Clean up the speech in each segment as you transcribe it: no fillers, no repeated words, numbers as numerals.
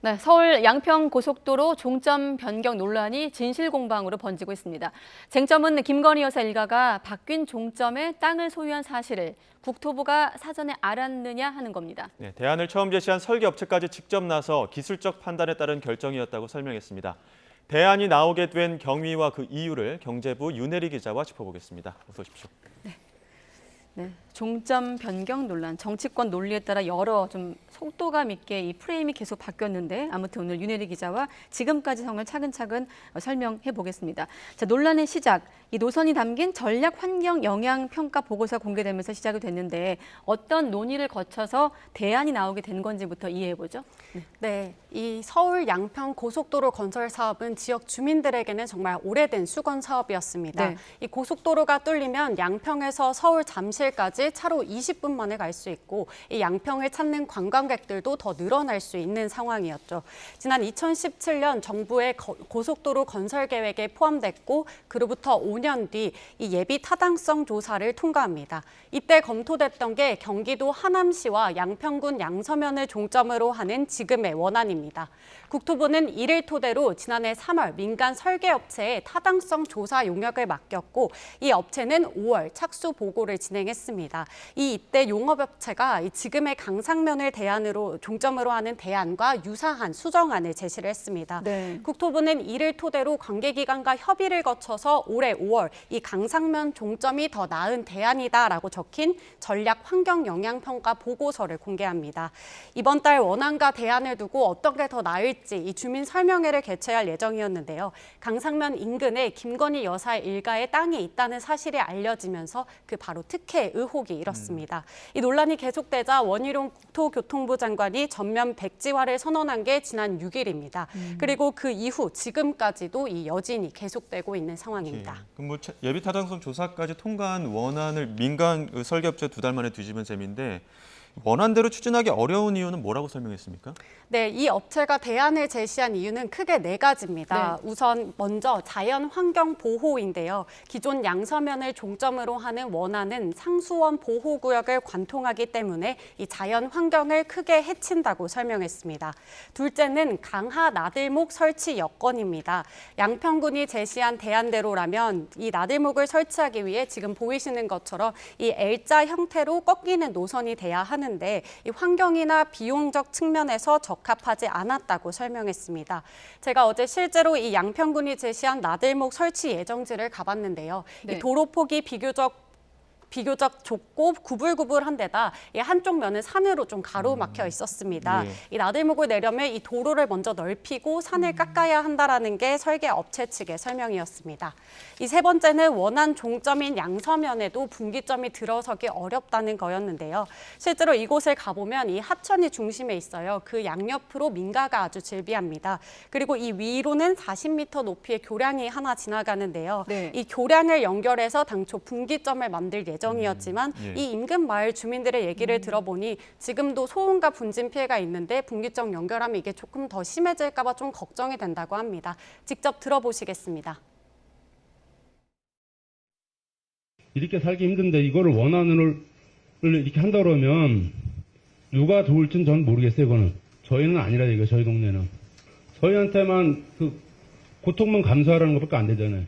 네, 서울 양평 고속도로 종점 변경 논란이 진실공방으로 번지고 있습니다. 쟁점은 김건희 여사 일가가 바뀐 종점에 땅을 소유한 사실을 국토부가 사전에 알았느냐 하는 겁니다. 네, 대안을 처음 제시한 설계업체까지 직접 나서 기술적 판단에 따른 결정이었다고 설명했습니다. 대안이 나오게 된 경위와 그 이유를 경제부 윤혜리 기자와 짚어보겠습니다. 어서 오십시오. 네, 종점 변경 논란, 정치권 논리에 따라 여러 좀 속도감 있게 이 프레임이 계속 바뀌었는데 아무튼 오늘 윤혜리 기자와 지금까지 상황을 차근차근 설명해 보겠습니다. 자, 논란의 시작, 이 노선이 담긴 전략 환경 영향 평가 보고서 공개되면서 시작이 됐는데 어떤 논의를 거쳐서 대안이 나오게 된 건지부터 이해해 보죠. 네, 이 서울 양평 고속도로 건설 사업은 지역 주민들에게는 정말 오래된 수건 사업이었습니다. 네. 이 고속도로가 뚫리면 양평에서 서울 잠실까지 차로 20분 만에 갈 수 있고 이 양평을 찾는 관광객들도 더 늘어날 수 있는 상황이었죠. 지난 2017년 정부의 고속도로 건설 계획에 포함됐고 그로부터 5년 뒤 이 예비 타당성 조사를 통과합니다. 이때 검토됐던 게 경기도 하남시와 양평군 양서면을 종점으로 하는 지금의 원안입니다. 국토부는 이를 토대로 지난해 3월 민간 설계업체에 타당성 조사 용역을 맡겼고 이 업체는 5월 착수 보고를 진행했습니다. 이때 용업업체가 지금의 강상면을 대안으로 종점으로 하는 대안과 유사한 수정안을 제시를 했습니다. 네. 국토부는 이를 토대로 관계기관과 협의를 거쳐서 올해 5월 이 강상면 종점이 더 나은 대안이다라고 적힌 전략 환경 영향 평가 보고서를 공개합니다. 이번 달 원안과 대안을 두고 어떤 게 더 나을지 이 주민 설명회를 개최할 예정이었는데요. 강상면 인근에 김건희 여사 일가의 땅이 있다는 사실이 알려지면서 그 바로 특혜 의혹이 일었습니다. 이 논란이 계속되자 원희룡 국토교통부 장관이 전면 백지화를 선언한 게 지난 6일입니다. 그리고 그 이후 지금까지도 이 여진이 계속되고 있는 상황입니다. 그럼 뭐 예비 타당성 조사까지 통과한 원안을 민간 설계업체 2달 만에 뒤집은 셈인데 원안대로 추진하기 어려운 이유는 뭐라고 설명했습니까? 네, 이 업체가 대안을 제시한 이유는 크게 4가지입니다. 네. 우선 먼저 자연 환경 보호인데요. 기존 양서면을 종점으로 하는 원안은 상수원 보호구역을 관통하기 때문에 이 자연 환경을 크게 해친다고 설명했습니다. 둘째는 강하 나들목 설치 여건입니다. 양평군이 제시한 대안대로라면 이 나들목을 설치하기 위해 지금 보이시는 것처럼 이 L자 형태로 꺾이는 노선이 돼야 하는데 이 환경이나 비용적 측면에서 적합하지 않았다고 설명했습니다. 제가 어제 실제로 이 양평군이 제시한 나들목 설치 예정지를 가봤는데요. 네. 이 도로폭이 비교적 좁고 구불구불한 데다 이 한쪽 면은 산으로 좀 가로막혀 있었습니다. 예. 이 나들목을 내려면 이 도로를 먼저 넓히고 산을 깎아야 한다라는 게 설계 업체 측의 설명이었습니다. 이 세 번째는 원안 종점인 양서면에도 분기점이 들어서기 어렵다는 거였는데요. 실제로 이곳을 가보면 이 하천이 중심에 있어요. 그 양옆으로 민가가 아주 즐비합니다. 그리고 이 위로는 40m 높이의 교량이 하나 지나가는데요. 네. 이 교량을 연결해서 당초 분기점을 만들 예정이었지만 예. 이 인근 마을 주민들의 얘기를 들어보니 지금도 소음과 분진 피해가 있는데 분기점 연결하면 이게 조금 더 심해질까 봐 좀 걱정이 된다고 합니다. 직접 들어보시겠습니다. 이렇게 살기 힘든데 이거를 원안을 이렇게 한다 그러면 누가 도울지는 전 모르겠어요. 이거는 저희는 아니라 이거 저희 동네는 저희한테만 그 고통만 감수하라는 것밖에 안 되잖아요.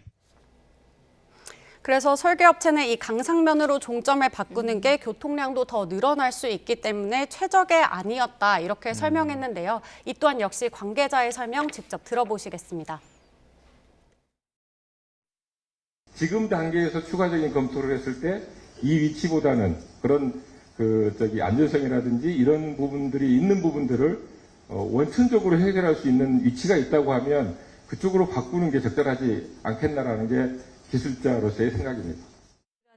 그래서 설계업체는 이 강상면으로 종점을 바꾸는 게 교통량도 더 늘어날 수 있기 때문에 최적의 안이었다 이렇게 설명했는데요. 이 또한 역시 관계자의 설명 직접 들어보시겠습니다. 지금 단계에서 추가적인 검토를 했을 때 이 위치보다는 그런 안전성이라든지 이런 부분들이 있는 부분들을 원천적으로 해결할 수 있는 위치가 있다고 하면 그쪽으로 바꾸는 게 적절하지 않겠나라는 게 기술자로서의 생각입니다.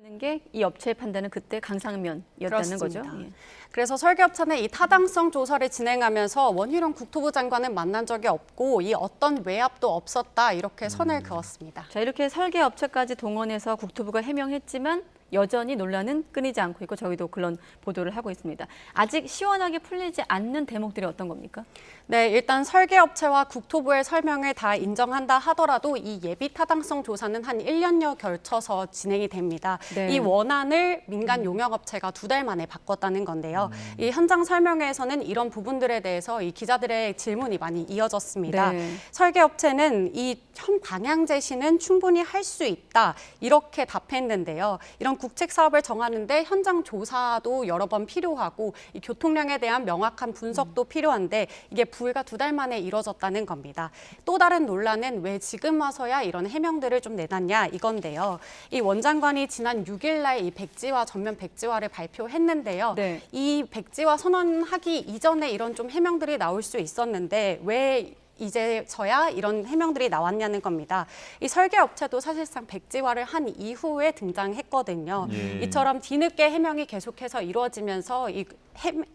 라는 게 이 업체의 판단은 그때 강상면이었다는 거죠. 그렇습니다. 예. 그래서 설계업체는 이 타당성 조사를 진행하면서 원희룡 국토부 장관은 만난 적이 없고 이 어떤 외압도 없었다 이렇게 선을 그었습니다. 자, 이렇게 설계 업체까지 동원해서 국토부가 해명했지만 여전히 논란은 끊이지 않고 있고 저희도 그런 보도를 하고 있습니다. 아직 시원하게 풀리지 않는 대목들이 어떤 겁니까? 네, 일단 설계업체와 국토부의 설명을 다 인정한다 하더라도 이 예비 타당성 조사는 한 1년여 걸쳐서 진행이 됩니다. 네. 이 원안을 민간 용역업체가 2달 만에 바꿨다는 건데요. 이 현장 설명회에서는 이런 부분들에 대해서 이 기자들의 질문이 많이 이어졌습니다. 네. 설계업체는 이 현 방향 제시는 충분히 할 수 있다 이렇게 답했는데요. 이런 국책 사업을 정하는데 현장 조사도 여러 번 필요하고 이 교통량에 대한 명확한 분석도 필요한데 이게 불과 2달 만에 이뤄졌다는 겁니다. 또 다른 논란은 왜 지금 와서야 이런 해명들을 좀 내놨냐 이건데요. 이 원장관이 지난 6일 날 이 백지화 전면 백지화를 발표했는데요. 네. 이 백지화 선언하기 이전에 이런 좀 해명들이 나올 수 있었는데 왜 이제서야 이런 해명들이 나왔냐는 겁니다. 이 설계업체도 사실상 백지화를 한 이후에 등장했거든요. 예. 이처럼 뒤늦게 해명이 계속해서 이루어지면서 이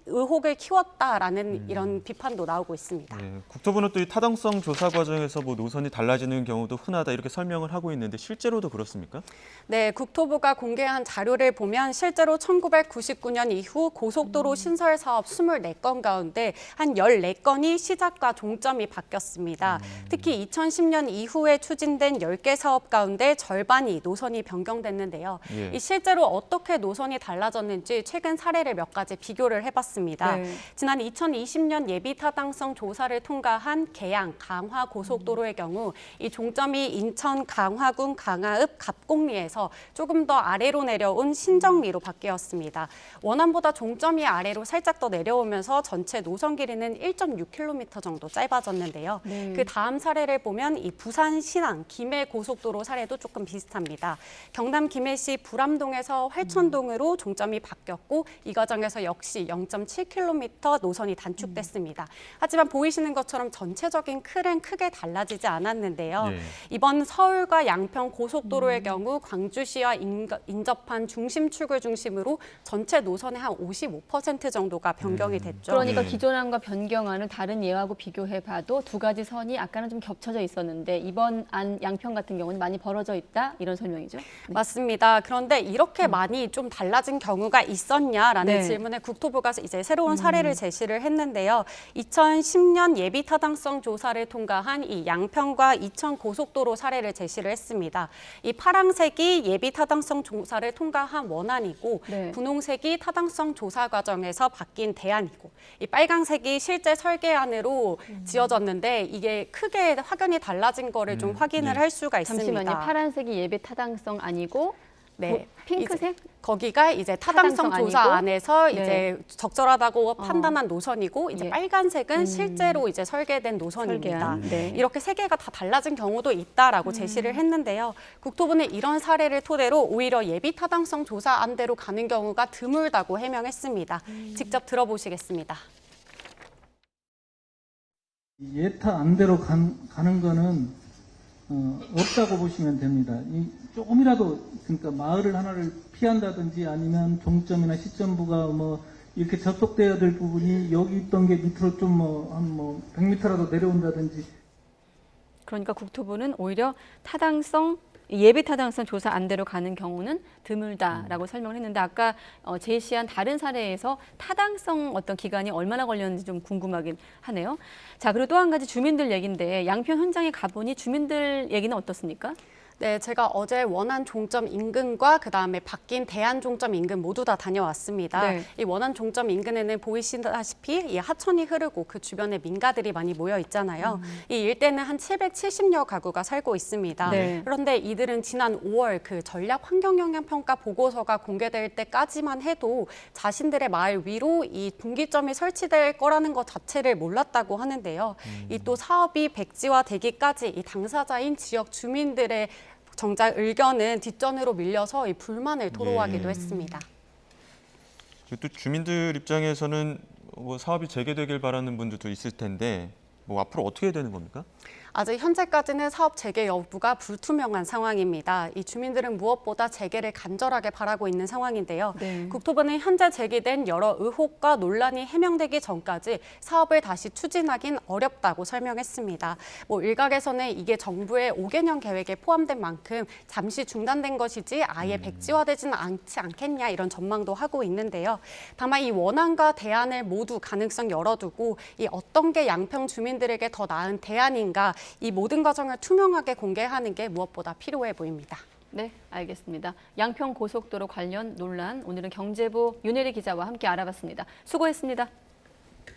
의혹을 키웠다라는 이런 비판도 나오고 있습니다. 예, 국토부는 또 이 타당성 조사 과정에서 뭐 노선이 달라지는 경우도 흔하다 이렇게 설명을 하고 있는데 실제로도 그렇습니까? 네, 국토부가 공개한 자료를 보면 실제로 1999년 이후 고속도로 신설 사업 24건 가운데 한 14건이 시작과 종점이 바뀌었습니다. 특히 2010년 이후에 추진된 10개 사업 가운데 절반이 노선이 변경됐는데요. 예. 이 실제로 어떻게 노선이 달라졌는지 최근 사례를 몇 가지 비교를 해봤습니다. 네. 지난 2020년 예비 타당성 조사를 통과한 계양 강화 고속도로의 경우 이 종점이 인천 강화군 강화읍 갑곡리에서 조금 더 아래로 내려온 신정리로 바뀌었습니다. 원안보다 종점이 아래로 살짝 더 내려오면서 전체 노선 길이는 1.6km 정도 짧아졌는데요. 네. 그 다음 사례를 보면 이 부산 신안 김해 고속도로 사례도 조금 비슷합니다. 경남 김해시 불암동에서 활천동으로 종점이 바뀌었고 이 과정에서 역시 0.7km 노선이 단축됐습니다. 하지만 보이시는 것처럼 전체적인 틀은 크게 달라지지 않았는데요. 예. 이번 서울과 양평 고속도로의 경우 광주시와 인접한 중심축을 중심으로 전체 노선의 한 55% 정도가 변경이 됐죠. 그러니까 네. 기존안과 변경안을 다른 예하고 비교해봐도 두 가지 선이 아까는 좀 겹쳐져 있었는데 이번 안 양평 같은 경우는 많이 벌어져 있다 이런 설명이죠. 맞습니다. 그런데 이렇게 많이 좀 달라진 경우가 있었냐라는 네. 질문에 국토부가 이제 새로운 사례를 제시를 했는데요. 2010년 예비 타당성 조사를 통과한 이 양평과 이천 고속도로 사례를 제시를 했습니다. 이 파랑색이 예비 타당성 조사를 통과한 원안이고 네. 분홍색이 타당성 조사 과정에서 바뀐 대안이고 이 빨강색이 실제 설계안으로 지어졌는데 이게 크게 확연히 달라진 거를 좀 확인을 네. 할 수가 있습니다. 잠시만요. 파란색이 예배 타당성 아니고 네. 핑크색? 거기가 이제 타당성 타당성 조사 아니고? 안에서 네. 이제 적절하다고 판단한 노선이고 이제 예. 빨간색은 실제로 이제 설계된 노선입니다. 설계안. 네. 이렇게 세 개가 다 달라진 경우도 있다라고 제시를 했는데요. 국토부는 이런 사례를 토대로 오히려 예비 타당성 조사 안대로 가는 경우가 드물다고 해명했습니다. 직접 들어보시겠습니다. 예타 안대로 가는 거는 없다고 보시면 됩니다. 조금이라도 그러니까 마을 하나를 피한다든지 아니면 종점이나 시점부가 뭐 이렇게 접속되어야 될 부분이 여기 있던 게 밑으로 좀 한 100m라도 내려온다든지. 그러니까 국토부는 오히려 예비 타당성 조사 안대로 가는 경우는 드물다라고 설명을 했는데 아까 제시한 다른 사례에서 타당성 어떤 기간이 얼마나 걸렸는지 좀 궁금하긴 하네요. 자, 그리고 또 한 가지 주민들 얘기인데 양평 현장에 가보니 주민들 얘기는 어떻습니까? 네, 제가 어제 원안 종점 인근과 그다음에 바뀐 대안 종점 인근 모두 다 다녀왔습니다. 네. 이 원안 종점 인근에는 보이시다시피 이 하천이 흐르고 그 주변에 민가들이 많이 모여 있잖아요. 이 일대는 한 770여 가구가 살고 있습니다. 네. 그런데 이들은 지난 5월 그 전략 환경영향평가 보고서가 공개될 때까지만 해도 자신들의 마을 위로 이 분기점이 설치될 거라는 것 자체를 몰랐다고 하는데요. 이 또 사업이 백지화되기까지 이 당사자인 지역 주민들의 정작 의견은 뒷전으로 밀려서 이 불만을 토로하기도 했습니다. 또 주민들 입장에서는 뭐 사업이 재개되길 바라는 분들도 있을 텐데 뭐 앞으로 어떻게 되는 겁니까? 아직 현재까지는 사업 재개 여부가 불투명한 상황입니다. 이 주민들은 무엇보다 재개를 간절하게 바라고 있는 상황인데요. 네. 국토부는 현재 제기된 여러 의혹과 논란이 해명되기 전까지 사업을 다시 추진하긴 어렵다고 설명했습니다. 일각에서는 이게 정부의 5개년 계획에 포함된 만큼 잠시 중단된 것이지 아예 백지화되지는 않지 않겠냐 이런 전망도 하고 있는데요. 다만 이 원안과 대안을 모두 가능성 열어두고 이 어떤 게 양평 주민들에게 더 나은 대안인가 이 모든 과정을 투명하게 공개하는 게 무엇보다 필요해 보입니다. 네, 알겠습니다. 양평 고속도로 관련 논란 오늘은 경제부 윤혜리 기자와 함께 알아봤습니다. 수고했습니다.